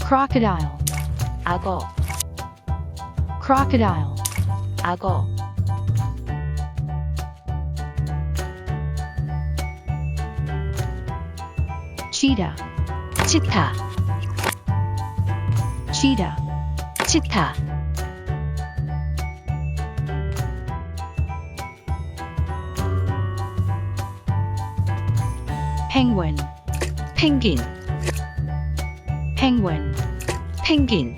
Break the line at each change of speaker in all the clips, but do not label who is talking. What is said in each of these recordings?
crocodile,
악어,
crocodile,
악어,
cheetah,
치타,
cheetah,
치타,
penguin,
펭귄,
penguin,
펭귄,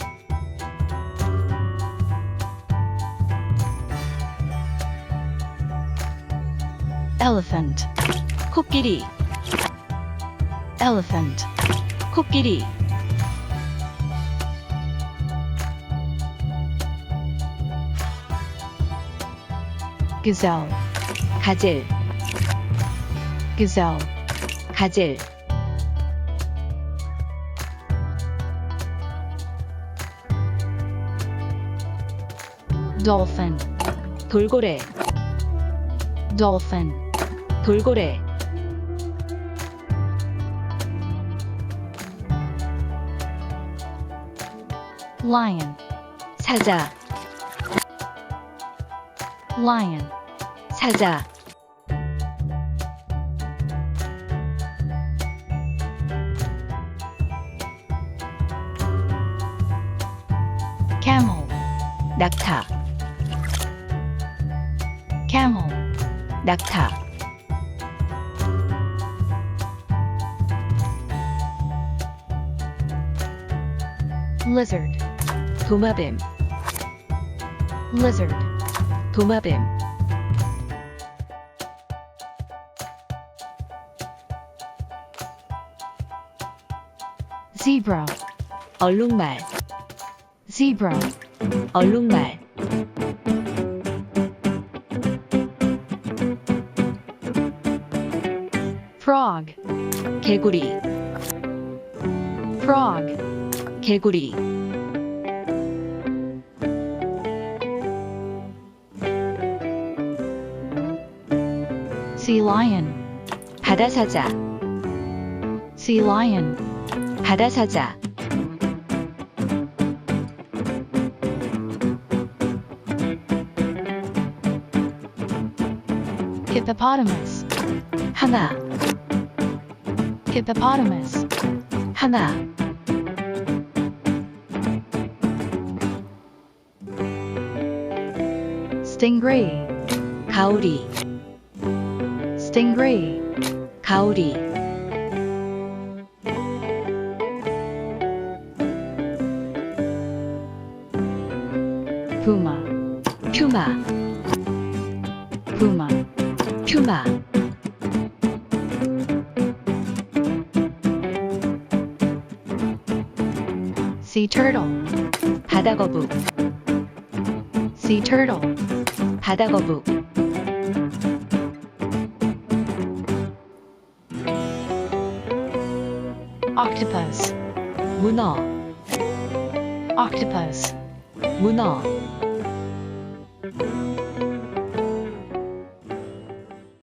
elephant,
코끼리,
elephant,
코끼리,
gazelle,
가젤,
gazelle,
가젤,
dolphin,
돌고래,
dolphin,
돌고래,
lion,
사자,
lion,
사자,
camel,
낙타,
camel,
낙타,
lizard,
도마뱀,
lizard,
도마뱀,
zebra,
얼룩말,
zebra,
얼룩말,
frog,
개구리,
frog,
개구리,
sea lion,
바다사자,
sea lion,
바다사자,
hippopotamus,
항아,
hippopotamus,
항아,
stingray,
가오리,
stingray,
가오리,
puma,
퓨마,
puma,
퓨마,
sea turtle,
바다거북,
sea turtle,
바다거북,
octopus,
문어,
octopus,
문어,